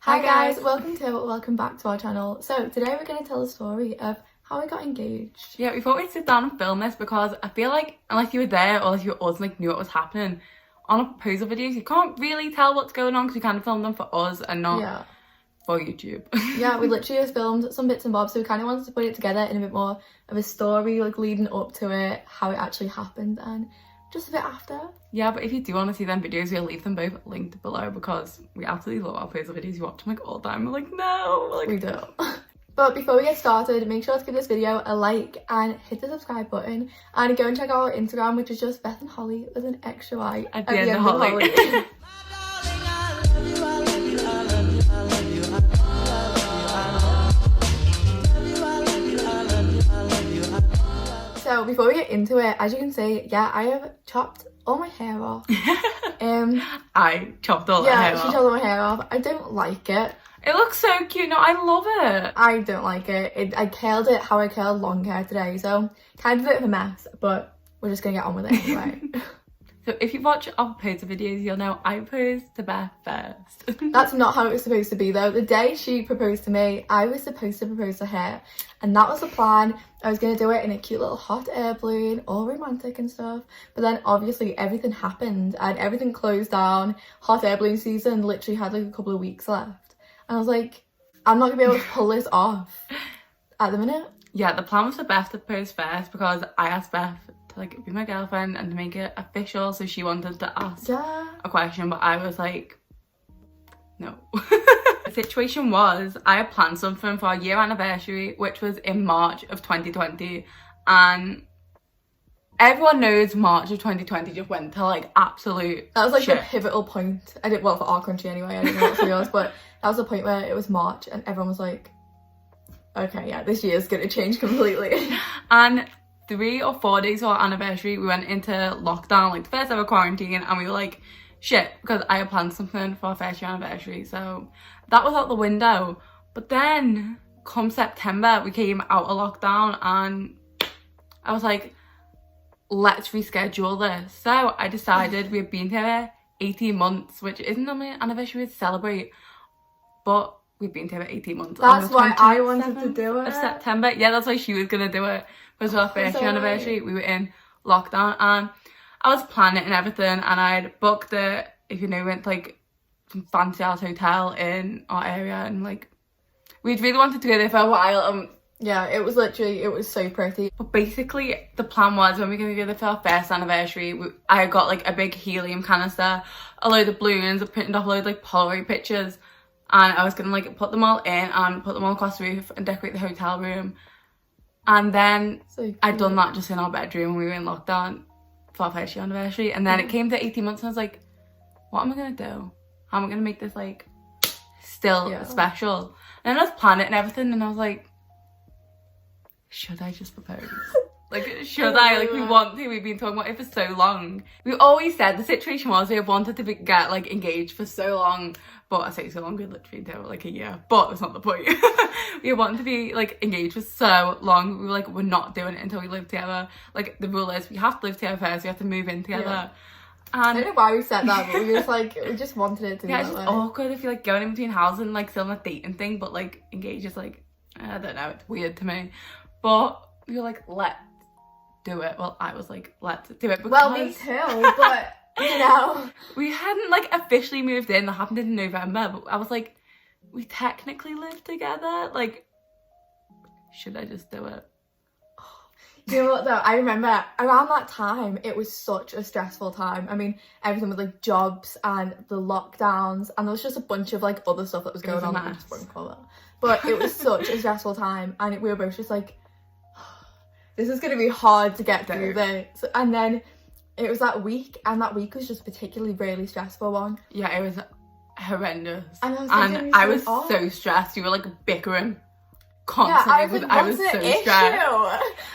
Hi guys, welcome back to our channel. So today we're going to tell a story of how we got engaged. Yeah, we thought we'd sit down and film this because I feel like unless you were there or if you were us and like knew what was happening on a proposal videos, you can't really tell what's going on because we kind of filmed them for us and not for YouTube. Yeah, we literally just filmed some bits and bobs, so we kind of wanted to put it together in a bit more of a story, like leading up to it, how it actually happened, and just a bit after. Yeah, but if you do want to see them videos, we'll leave them both linked below because we absolutely love our proposal videos. You watch them like all the time. We're like, no, like we do. But before we get started, make sure to give this video a like and hit the subscribe button, and go and check out our Instagram, which is just Beth&Holly with an extra Y at the end of Holly. So before we get into it, as you can see, yeah, I have chopped all my hair off. I chopped all that hair off. Yeah, she chopped all my hair off. I don't like it. It looks so cute. No, I love it. I don't like it. I curled it how I curled long hair today, so kind of a bit of a mess, but we're just gonna get on with it anyway. So if you watch our proposal videos, you'll know I proposed to Beth first. That's not how it was supposed to be though. The day she proposed to me, I was supposed to propose to her, and that was the plan. I was going to do it in a cute little hot air balloon, all romantic and stuff, but then obviously everything happened and everything closed down. Hot air balloon season literally had like a couple of weeks left, and I was like, I'm not gonna be able to pull this off at the minute. Yeah, the plan was for Beth to propose first because I asked Beth to like be my girlfriend and to make it official, so she wanted to ask a question, but I was like, no. The situation was I had planned something for our year anniversary, which was in March of 2020, and everyone knows March of 2020 just went to like absolute that was like shit. The pivotal point. Well, for our country anyway, I don't know what for yours, but that was the point where it was March and everyone was like, okay, yeah, this year's gonna change completely. And 3 or 4 days of our anniversary, we went into lockdown, like the first ever quarantine, and we were like, shit, because I had planned something for our first year anniversary, so that was out the window. But then come September, we came out of lockdown and I was like, let's reschedule this. So I decided we had been here 18 months, which isn't normally an anniversary to celebrate, but we've been here 18 months. That's why I wanted to do it. Of September. Yeah, that's why she was gonna do it. It was our first year anniversary. We were in lockdown and I was planning it and everything, and I'd booked it, if you know, we went to like some fancy ass hotel in our area, and like we'd really wanted to go there for a while. Yeah, it was so pretty. But basically the plan was when we were gonna go there for our first anniversary, I got like a big helium canister, a load of balloons, I printed off a load of like Polaroid pictures, and I was gonna like put them all in and put them all across the roof and decorate the hotel room. And then I'd done that just in our bedroom when we were in lockdown for our first year anniversary, and then it came to 18 months and I was like, what am I gonna do? How am I gonna make this like still special? And then I was planning it and everything, and I was like, should I just propose? Like, should I? Like, we've been talking about it for so long. We always said the situation was we wanted to get like engaged for so long, but I say so long, we literally did it like a year, but that's not the point. We wanted to be like engaged for so long. We were like, we're not doing it until we live together. Like, the rule is we have to live together first, we have to move in together. Yeah. And I don't know why we said that, but we just wanted it to be yeah, that it's just way. awkward if you're like going in between houses and like still on a dating thing, but like engaged is like, I don't know, it's weird to me. But we were like, let's do it. Well, I was like, let's do it because... Well, me too, but you know, we hadn't like officially moved in. That happened in November, but I was like, we technically live together, like, should I just do it? You know what though, I remember around that time it was such a stressful time. I mean, everything with like jobs and the lockdowns, and there was just a bunch of like other stuff that was going on that we just won't cover. But it was such a stressful time, and we were both just like, this is going to be hard to get through this. And then it was that week, and that week was just particularly really stressful one. Yeah, it was horrendous. And I was so stressed. You were like bickering constantly. Yeah, I was so stressed.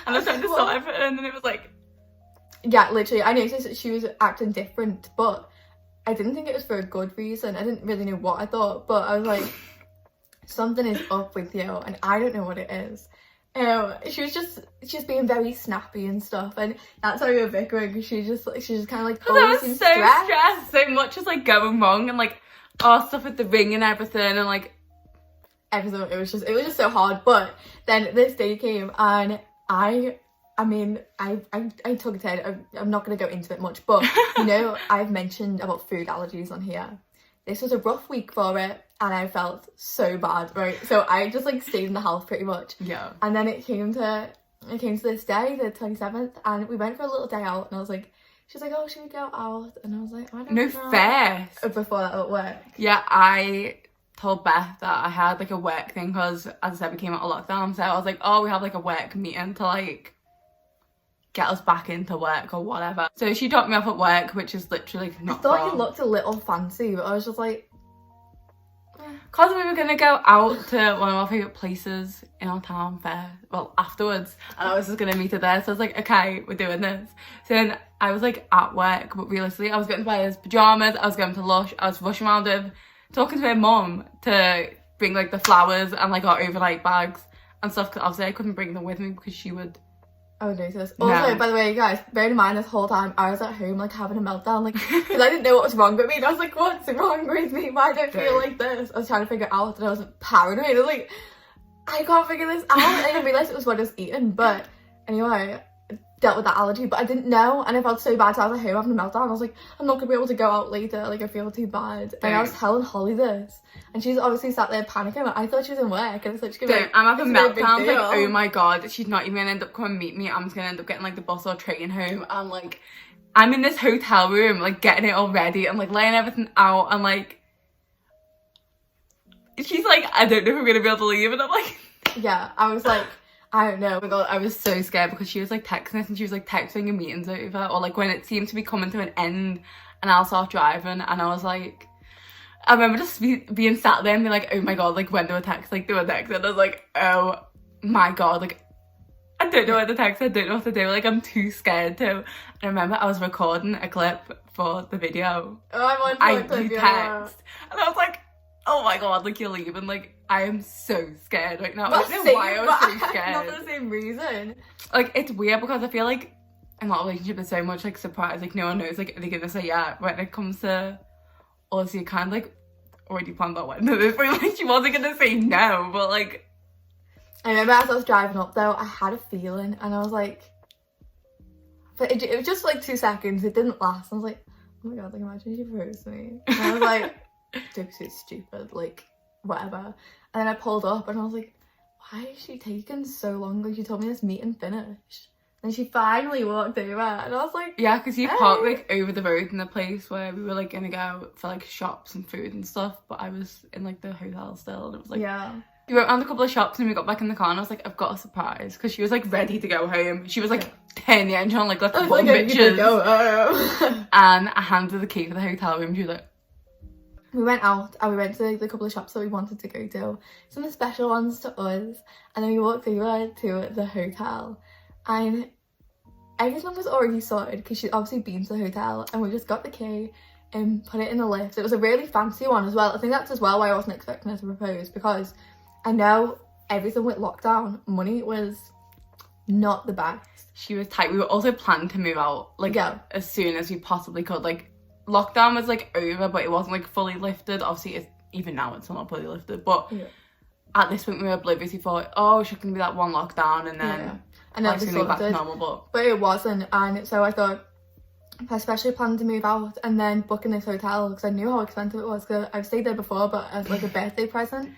And I was trying to sort everything, and then it was like... Yeah, literally, I noticed that she was acting different, but I didn't think it was for a good reason. I didn't really know what I thought, but I was like, something is up with you, and I don't know what it is. She was just being very snappy and stuff, and that's how we were bickering, because she just kind of like always I was so stressed, so much is like going wrong, and like stuff with the ring and everything, and like everything. It was just so hard. But then this day came, and I took it in. I'm not going to go into it much, but you know, I've mentioned about food allergies on here. This was a rough week for it, and I felt so bad, right? So I just like stayed in the house pretty much. Yeah. And then it came to this day, the 27th, and we went for a little day out, and I was like, she's like, oh, should we go out? And I was like, I don't know. No fair. Before that at work. Yeah, I told Beth that I had like a work thing because, as I said, we came out of lockdown. So I was like, oh, we have like a work meeting to like get us back into work or whatever. So she dropped me off at work, which is literally not I thought far. you looked a little fancy, but I was just like, because we were going to go out to one of our favourite places in our town fair, well, afterwards, and I was just going to meet her there. So I was like, okay, we're doing this. So then I was like at work, but realistically I was getting to buy his pyjamas, I was going to Lush, I was rushing around with talking to her mum to bring like the flowers and like our overnight bags and stuff, because obviously I couldn't bring them with me because she would. Oh, notice. Also, by the way, guys, bear in mind this whole time I was at home like having a meltdown, like, because I didn't know what was wrong with me, and I was like, what's wrong with me? Why do I feel like this? I was trying to figure it out, and I was paranoid. I was like, I can't figure this out. I didn't realise it was what I was eating, but anyway, I dealt with that allergy, but I didn't know, and I felt so bad, so I was at home having a meltdown. I was like, I'm not gonna be able to go out later, like I feel too bad. And I was telling Holly this, and she's obviously sat there panicking. I thought she was in work, and I thought she could be like, I'm having meltdowns, like, oh my god, she's not even gonna end up coming and meet me. I'm just gonna end up getting like the bus or train home, and like I'm in this hotel room like getting it all ready and like laying everything out, and like she's like, I don't know if I'm gonna be able to leave, and I'm like, yeah, I was like, I don't know. Oh my god, I was so scared because she was like texting us, and she was like texting a meetings over, or like when it seemed to be coming to an end and I'll start driving, and I was like, I remember just being sat there and being like, oh my god, like when do I text, like do I text, and I was like, oh my god, like I don't know what to text, I don't know what to do, like I'm too scared to. And I remember I was recording a clip for the video. Oh, I text, and I was like, oh my god, like you're leaving, like I am so scared right now. I don't know why I was so scared. Not for the same reason. Like it's weird because I feel like in that relationship is so much like surprise, like no one knows like they're gonna say yeah. When it comes to us, you kind of like already planned that wedding at this point. Like she wasn't gonna say no, but like I remember as I was driving up though, I had a feeling, and I was like, but it was just like 2 seconds, it didn't last. I was like, oh my god, like imagine she proposed to me. And I was like, don't be so stupid, like whatever. And then I pulled up and I was like, why is she taking so long? Like she told me this meeting finished. And she finally walked over, and I was like, yeah, because you hey. parked like over the road in the place where we were like gonna go for like shops and food and stuff, but I was in like the hotel still, and it was like, yeah. We went around a couple of shops and we got back in the car, and I was like, I've got a surprise, because she was like ready to go home. She was like, turn the engine on, like let's go, bitches. Go home. And I handed her the key for the hotel room. She was like, we went out and we went to the couple of shops that we wanted to go to, some of the special ones to us, and then we walked over to the hotel, and everything was already sorted because she'd obviously been to the hotel, and we just got the key and put it in the lift. It was a really fancy one as well. I think that's as well why I wasn't expecting her to propose, because I know everything with lockdown, money was not the best. She was tight. We were also planning to move out like as soon as we possibly could. Like lockdown was like over, but it wasn't like fully lifted. Obviously it's, even now it's not fully lifted, but at this point we were oblivious. We thought, oh, it's going to be that one lockdown, and then and then we back to normal, but it wasn't. And so I thought, especially planning to move out and then booking this hotel, because I knew how expensive it was, because I've stayed there before, but as like a birthday present.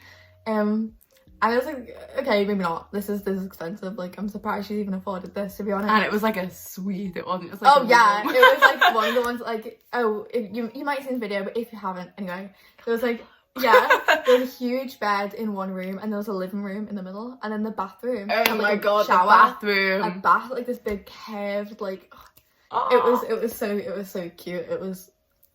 And I was like, okay, maybe not. This is expensive. Like, I'm surprised she even afforded this, to be honest. And it was like a suite. It wasn't just like it was like one of the ones like, you might have seen the video, but if you haven't, anyway, there was like, there was a huge bed in one room, and there was a living room in the middle, and then the bathroom. Oh my god, shower, the bathroom. A bath, like this big curved, like, it was so cute. It was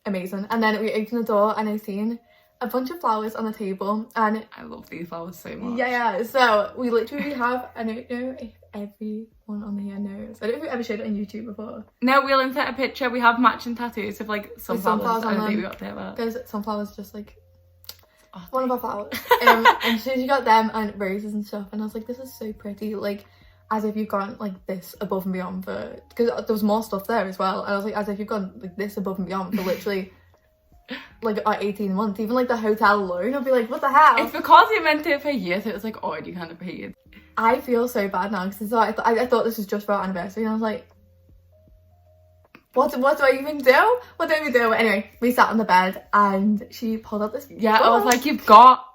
amazing. And then we opened the door, and I seen a bunch of flowers on the table, and I love these flowers so much. So we literally have, I don't know if everyone on here knows, I don't know if we ever showed it on YouTube before. No, we'll insert a picture. We have matching tattoos of like sunflowers. I don't think we got there. There's sunflowers, just like one of our flowers. And she got them and roses and stuff, and I was like, this is so pretty, like as if you've gone like this above and beyond for, because there was more stuff there as well, and I was like, as if you've gone like this above and beyond for literally like 18 months. Even like the hotel loan, I'll be like, what the hell? It's because you meant it for years, so it was like already kind of paid. I feel so bad now because I thought this was just for our anniversary, and I was like, what do I even do? What do I even do? But anyway, we sat on the bed and she pulled out this Yeah, book. I was like,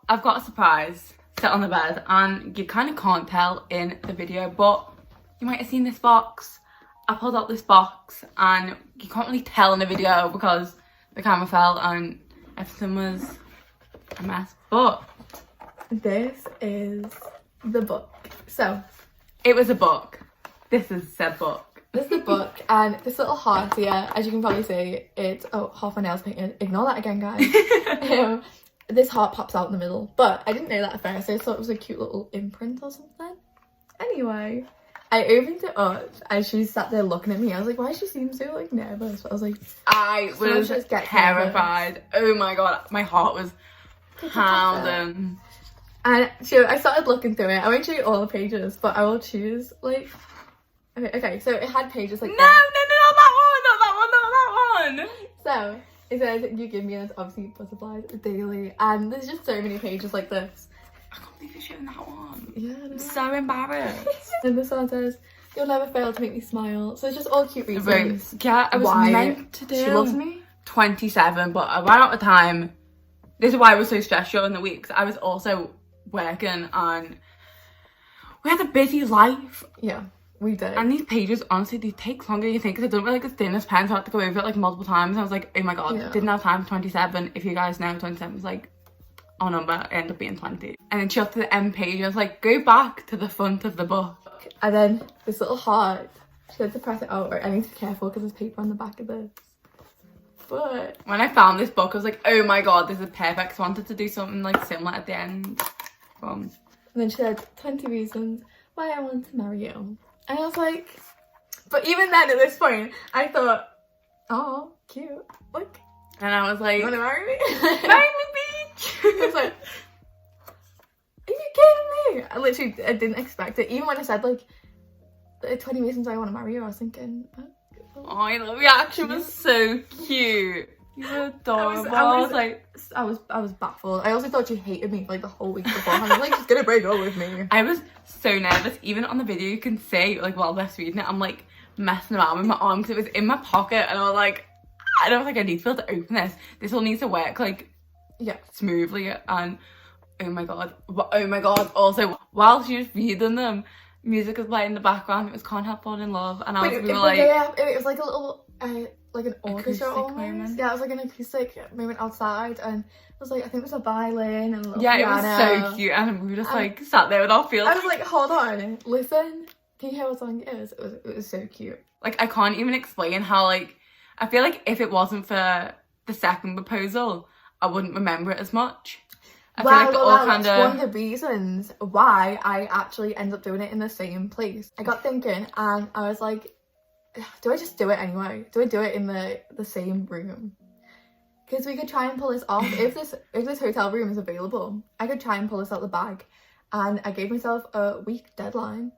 I've got a surprise. Sit on the bed, and you kind of can't tell in the video, but you might have seen this box. I pulled out this box, and you can't really tell in the video because the camera fell and everything was a mess. But this is the book. So it was a book. This is said book. This is the book, and this little heart here, as you can probably see, it's half my nails painted. Ignore that again, guys. This heart pops out in the middle, but I didn't know that at first. I thought it was a cute little imprint or something. Anyway, I opened it up and she sat there looking at me. I was like, why does she seem so like nervous? But I was like, I was terrified. Oh my god, my heart was pounding. And I started looking through it. I won't show you all the pages, but I will choose like. Okay, so it had pages like not that one. So it says, you give me this, obviously butterflies daily, and there's just so many pages like this. I can't believe you're showing that one. Yeah, I'm so embarrassed. And this one says, you'll never fail to make me smile. So it's just all cute reasons. Right. Yeah, I was meant to do. She loves me. 27, but I ran out of time. This is why I was so stressed during the week, 'cause I was also working and we had a busy life. Yeah. We did. And these pages, honestly, they take longer than you think, because I don't really like the thinnest pen, so I had to go over it like multiple times. And I was like, oh my god, didn't have time for 27. If you guys know, 27 was like our number, it ended up being 20. And then she got to the end page, and I was like, go back to the front of the book. And then this little heart, she had to press it out, or I need to be careful because there's paper on the back of this. But when I found this book, I was like, oh my god, this is perfect. I wanted to do something like similar at the end. And then she said, 20 reasons why I want to marry you. And I was like, but even then at this point, I thought, oh, cute, look. And I was like, you want to marry me? Marry me, bitch. I was like, are you kidding me? I didn't expect it. Even when I said like, 20 reasons why I want to marry you, I was thinking, oh, I love your reaction was so cute. You were adorable. I was baffled. I also thought she hated me for like the whole week beforehand. I was like, she's gonna break up with me. I was so nervous. Even on the video, you can see like while Beth's reading it, I'm like messing around with my arm because it was in my pocket, and I was like, I don't think I need to be able to open this. This all needs to work like smoothly. And oh my god. Also, while she was reading them, music was playing in the background. It was Can't Help Falling in Love, and it was like a little like an orchestra almost. Yeah, it was like an acoustic moment outside, and it was like, I think it was a violin and a little piano. It was so cute, and we were just like sat there with our feelings. I was like, hold on, listen, can you hear what song it is? It was so cute. Like, I can't even explain how, like, I feel like if it wasn't for the second proposal, I wouldn't remember it as much. I feel like that's one of the reasons why I actually ended up doing it in the same place. I got thinking, and I was like, do I just do it anyway? Do I do it in the same room? Because we could try and pull this off. If this hotel room is available, I could try and pull this out the bag. And I gave myself a week deadline.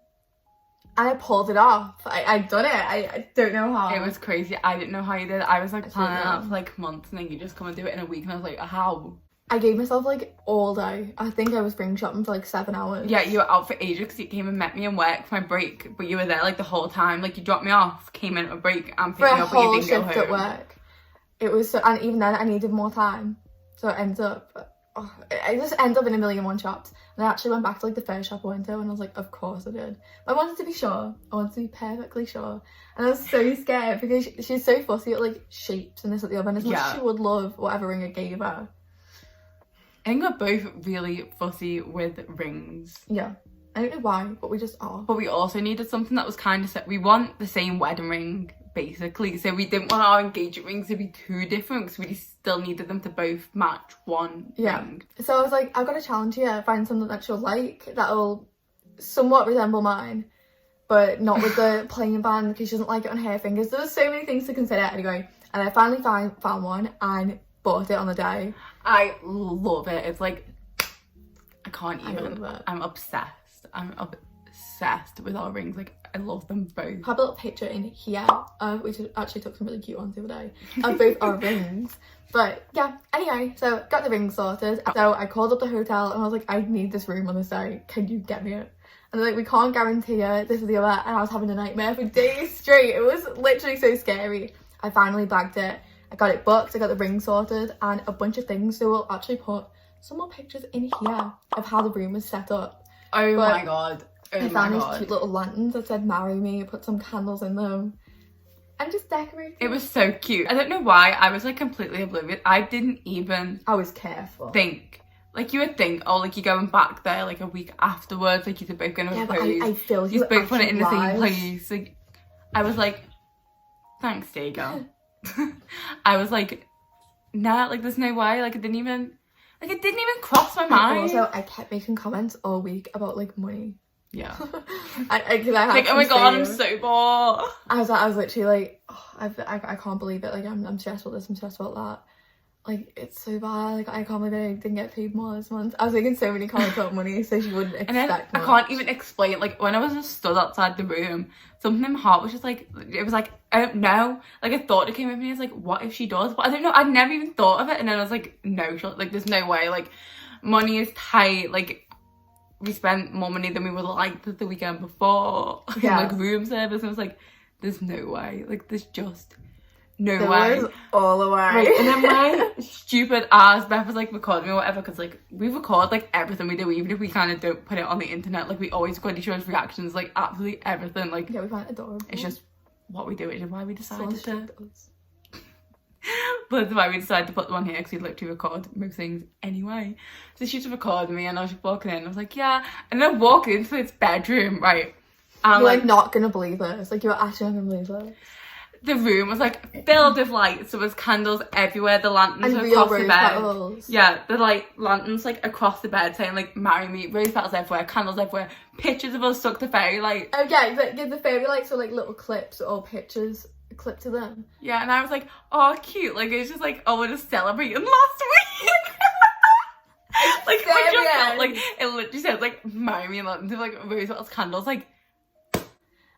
And I pulled it off. I'd done it. I don't know how. It was crazy. I didn't know how you did it. I was like planning it out for like months, and then you just come and do it in a week, and I was like, how? I gave myself like all day. I think I was ring shopping for like 7 hours. Yeah, you were out for ages because you came and met me in work for my break, but you were there like the whole time. Like, you dropped me off, came in at a break, and picked me up, but you didn't go home. For a whole shift at work. It was so, and even then I needed more time. So it ends up, I just end up in 1,000,001 shops. And I actually went back to like the first shop I went to, and I was like, of course I did. But I wanted to be sure. I wanted to be perfectly sure. And I was so scared because she's so fussy at like shapes and this and the other. And as much as she would love whatever ring I gave her. I think we're both really fussy with rings. Yeah. I don't know why, but we just are. But we also needed something that was kind of set. We want the same wedding ring, basically. So we didn't want our engagement rings to be too different, because we still needed them to both match one ring. So I was like, I've got a challenge here. Find something that she'll like, that'll somewhat resemble mine, but not with the plain band, because she doesn't like it on her fingers. There was so many things to consider anyway. And I finally found one and bought it on the day. I love it. It's like, I can't even. I'm obsessed. I'm obsessed with our rings. Like, I love them both. I have a little picture in here, which actually took some really cute ones the other day, of both our rings. But yeah, anyway, so got the ring sorted. So I called up the hotel and I was like, I need this room on this day. Can you get me it? And they're like, we can't guarantee it, this is the other. And I was having a nightmare for days straight. It was literally so scary. I finally bagged it. I got it booked, I got the ring sorted, and a bunch of things. So we'll actually put some more pictures in here of how the room was set up. Oh my god. I found these cute little lanterns that said marry me, put some candles in them, and just decorated. It was so cute. I don't know why, I was like completely oblivious. I didn't even I was careful. think, like you would think, oh, like you're going back there like a week afterwards, like you're both gonna propose. I feel you both put it in the same place. Like, I was like, thanks, day girl. I was like, nah, like there's no way. Like it didn't even cross my mind. Also, I kept making comments all week about like money. Yeah. I like, oh my god, I'm so bored. I was literally like, oh, I can't believe it. Like I'm stressed about this, I'm stressed about that. Like it's so bad. Like I can't believe I didn't get paid more this month. I was making so many comments about money, so she wouldn't expect. And then I can't even explain. Like when I was just stood outside the room, something in my heart was just like, it was like, I don't know. Like a thought that came with me is like, what if she does? But I don't know. I'd never even thought of it. And then I was like, no, like there's no way. Like money is tight. Like we spent more money than we would like the weekend before. Yeah. Like room service. And I was like, there's no way. Like there's just no way. All the way. Right, and then my stupid ass Beth was like recording me or whatever, because like we record like everything we do, even if we kind of don't put it on the internet. Like we always record each other's reactions, like absolutely everything. Like yeah, we find it adorable. It's just what we do. It is why we decided to. But that's why we decided to put them on here, because we literally record most things anyway. So she just recorded me, and I was just walking in. I was like, yeah, and then walking into its bedroom, right? And you're like not gonna believe this. Like you're actually not gonna believe this. The room was like filled with lights. There was candles everywhere. The lanterns were across the bed. Petals. Yeah, the like lanterns like across the bed saying like marry me. Rose petals everywhere. Candles everywhere. Pictures of us stuck to fairy lights. Oh yeah, the fairy lights were like little clips or pictures clipped to them. Yeah, and I was like, oh cute. Like it's just like, oh, we're just celebrating last week. Like I just felt like it literally said like marry me and lanterns with like rose petals candles like.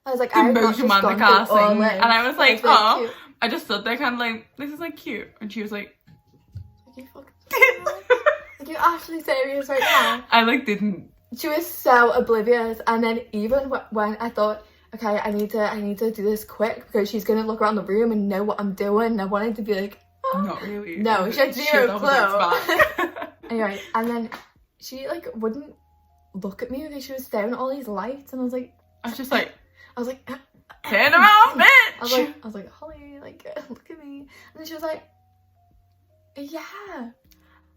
I was like, I'm not just gone through all this. And I was like, oh, cute. I just stood there kind of like, this is like cute. And she was like, you fucking like, you're actually serious right now? I like didn't. She was so oblivious. And then even when I thought, okay, I need to do this quick because she's gonna look around the room and know what I'm doing. And I wanted to be like, oh. Not really. No, she had zero clue. Anyway, and then she like wouldn't look at me because she was staring at all these lights, and I was like, turn around, bitch! I was like, Holly, like, look at me. And then she was like, yeah.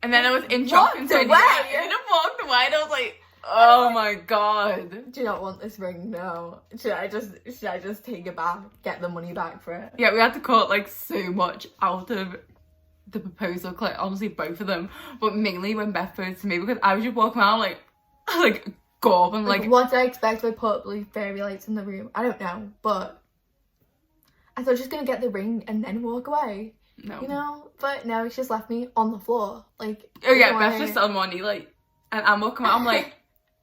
And then I was in shock and so I walked away and I was like, oh my god. Do you not want this ring? No. Should I just take it back, get the money back for it? Yeah, we had to cut like so much out of the proposal, like honestly both of them. But mainly when Beth proposed to me, because I was just walking around like gob and like what did I expect if I put like fairy lights in the room? I don't know, but I thought she was gonna get the ring and then walk away. No, you know, but no, she just left me on the floor. Like, oh yeah, Beth's just on money, like, and I'm walking around, I'm like,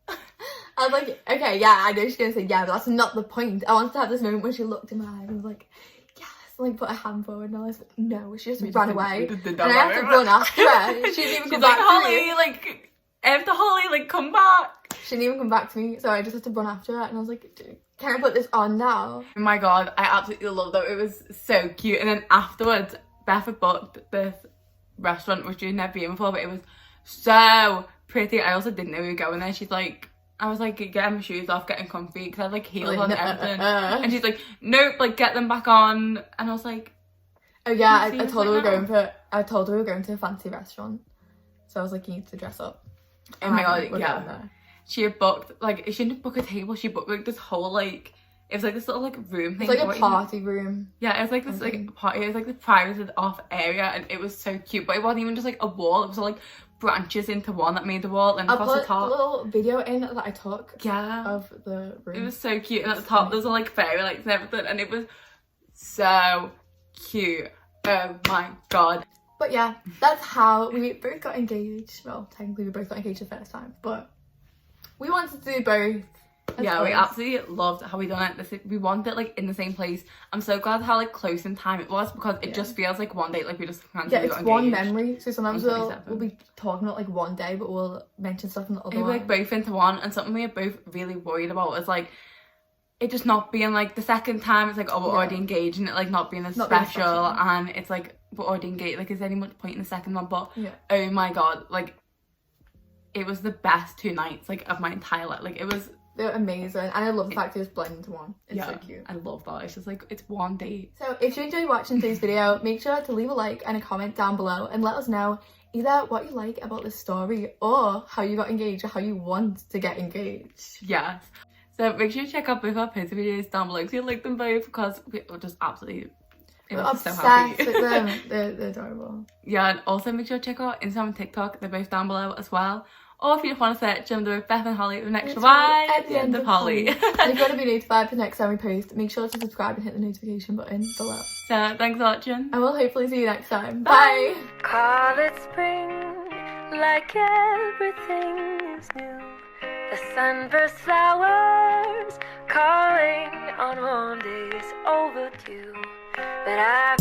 I was like, okay, yeah, I know she's gonna say yeah, but that's not the point. I wanted to have this moment where she looked in my eyes and was like, yes, like put her hand forward, and I was like, no, she just ran away, and I had to run after her. She didn't even come back to me. Holly, like. After Holly, like, come back. She didn't even come back to me, so I just had to run after her, and I was like, can I put this on now? Oh my god, I absolutely loved it. It was so cute. And then afterwards, Beth had booked this restaurant, which we'd never been before, but it was so pretty. I also didn't know we were going there. She's like, I was like, getting my shoes off, getting comfy, because I had like heels on and everything. And she's like, nope, like, get them back on. And I was like, oh yeah, I told her we were going to a fancy restaurant. So I was like, you need to dress up. Oh my god, yeah. She had booked, like, she didn't book a table, she booked like this whole, like, it was like this little like room thing. It's like a party room. Yeah, it was like this like party, it was like the privated off area, and it was so cute. But it wasn't even just like a wall, it was all like branches into one that made the wall, and across the top. I put a little video in that I took of the room. It was so cute, and at the top there's all like fairy lights and everything, and it was so cute. Oh my god. But yeah, that's how we both got engaged. Well, technically we both got engaged the first time, but we wanted to do both Yeah, we absolutely loved how we done it. We wanted it like in the same place. I'm so glad how like close in time it was, because it just feels like one day, like we just it's one memory. So sometimes we'll be talking about like one day, but we'll mention stuff in the other one. Like both into one, and something we are both really worried about was like it just not being like the second time. It's like, oh, we're already engaged, and it like not being as special, and it's like we're already engaged. Like, is there any much point in the second one? But oh my god, like it was the best 2 nights like of my entire life. Like they're amazing, and I love the fact it was blended into one. It's so cute. I love that. It's just like, it's one date. So if you enjoyed watching today's video, make sure to leave a like and a comment down below and let us know either what you like about this story or how you got engaged or how you want to get engaged. Yes. So make sure you check out both our post videos down below because you'll like them both, because we're just absolutely obsessed so happy with them. They're adorable. Yeah, and also make sure to check out Instagram and TikTok. They're both down below as well. Or if you just want to search them, they're Beth and Holly with an extra Y at the end of Holly. And if you want to be notified for the next time we post, make sure to subscribe and hit the notification button below. So thanks for watching. And we'll hopefully see you next time. Bye! Call it spring, like everything is new. The sunburst flowers calling on warm days overdue. But I